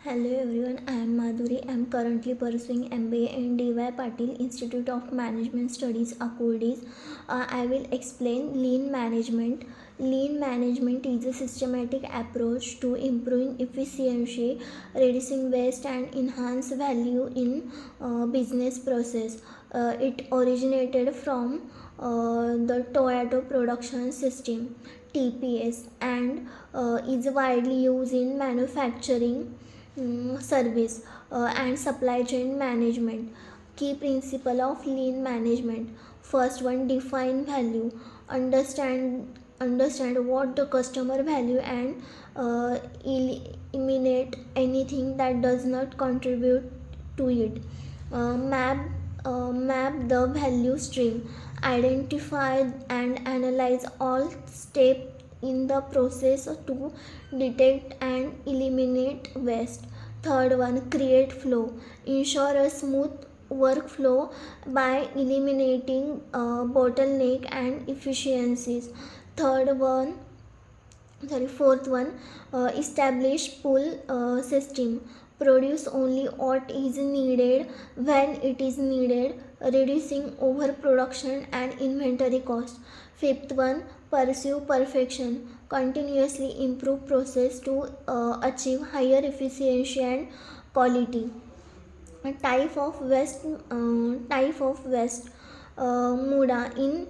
Hello everyone, I am Madhuri. I am currently pursuing MBA in DY Patil Institute of Management Studies, Akurdi. I will explain lean management. Lean management is a systematic approach to improving efficiency, reducing waste, and enhance value in business process. It originated from the Toyota Production System (TPS) and is widely used in manufacturing, service, and supply chain management. Key principle of lean management. First one, define value. Understand what the customer value and eliminate anything that does not contribute to it. Map the value stream. Identify and analyze all steps in the process to detect and eliminate waste. Third one, create flow. Ensure a smooth workflow by eliminating bottleneck and efficiencies. Third one, Fourth one, establish pull system. Produce only what is needed when it is needed, reducing overproduction and inventory cost. Fifth one, pursue perfection. Continuously improve process to achieve higher efficiency and quality. Type of waste muda in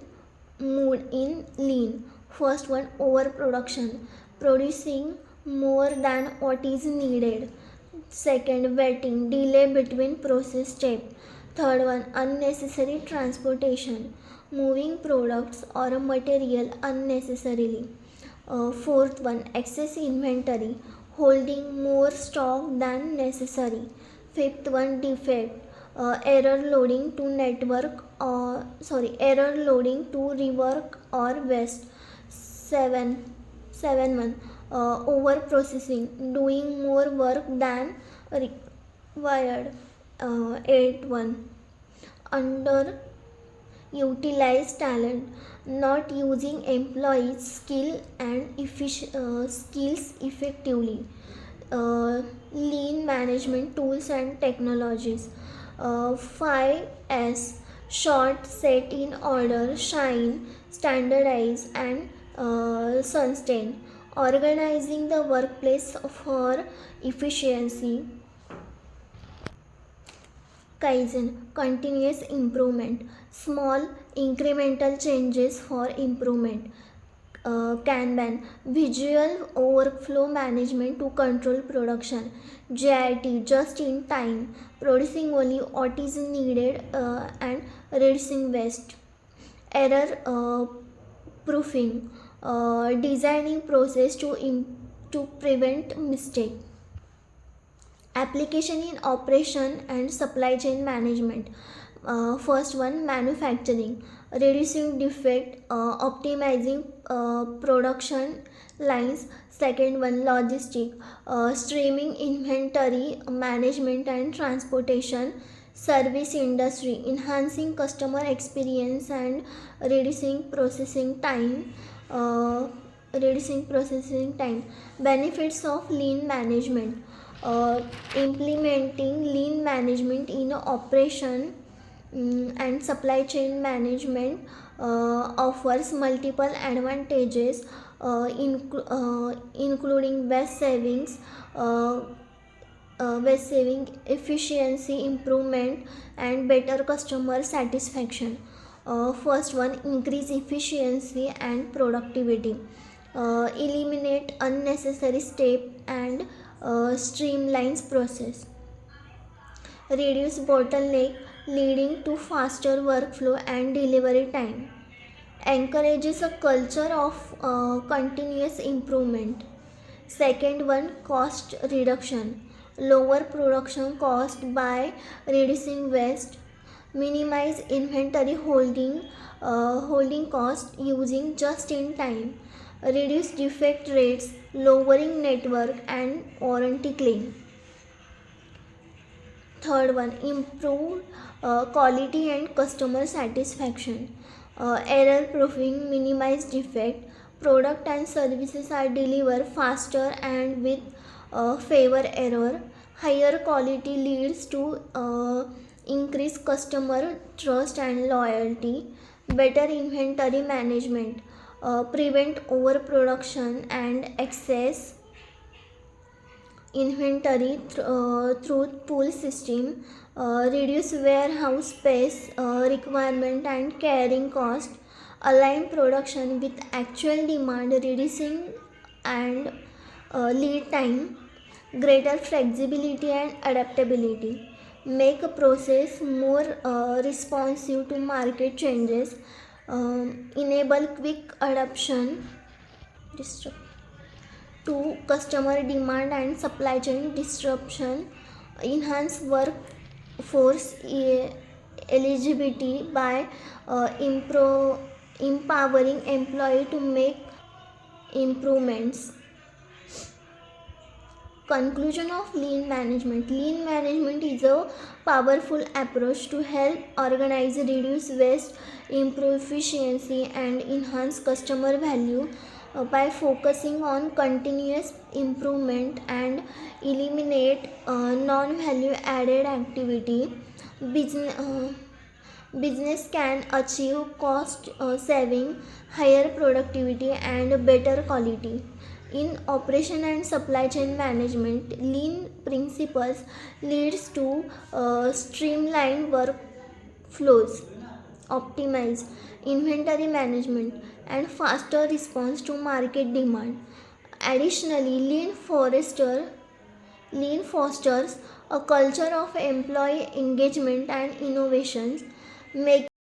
mood in lean. First one, overproduction, producing more than what is needed. Second, waiting, delay between process step. Third one, unnecessary transportation, moving products or material unnecessarily. Fourth one, excess inventory, holding more stock than necessary. Fifth one, defect, error loading to error loading to rework or waste. Seven one, over processing, doing more work than required. Eight one, under utilize talent, not using employees skills effectively. Lean management tools and technologies. 5S, short, set in order, shine, standardize, and sustain. Organizing the workplace for efficiency. Kaizen, continuous improvement, small incremental changes for improvement. Kanban, visual workflow management to control production. JIT, just in time, producing only what is needed and reducing waste. Error proofing, designing process to prevent mistake. Application in operation and supply chain management. First one, manufacturing, reducing defect, optimizing production lines. Second one, logistic, streaming inventory management and transportation. Service industry, enhancing customer experience and reducing processing time. Benefits of lean management. Implementing lean management in operation and supply chain management offers multiple advantages, including waste saving, efficiency improvement, and better customer satisfaction. First one, increase efficiency and productivity, eliminate unnecessary step and streamlines process, reduce bottleneck leading to faster workflow and delivery time, encourages a culture of continuous improvement. Second one, cost reduction, lower production cost by reducing waste, minimize inventory holding cost using just in time, reduce defect rates, lowering network and warranty claim. Third one, improve quality and customer satisfaction, error proofing, minimize defect, product and services are delivered faster and with fewer error, Higher quality leads to increased customer trust and loyalty. Better inventory management prevent overproduction and excess inventory through pool system, reduce warehouse space requirement and carrying cost, align production with actual demand, reducing and lead time, greater flexibility and adaptability, make a process more responsive to market changes, enable quick adoption to customer demand and supply chain disruption, enhance workforce eligibility by empowering employee to make improvements. Conclusion of lean management. Lean management is a powerful approach to help organize, reduce waste, improve efficiency, and enhance customer value by focusing on continuous improvement and eliminate non-value added activity. Business, business can achieve cost saving, higher productivity, and better quality. In operation and supply chain management, lean principles leads to streamlined workflows, optimize inventory management, and faster response to market demand. Additionally, lean fosters a culture of employee engagement and innovations, making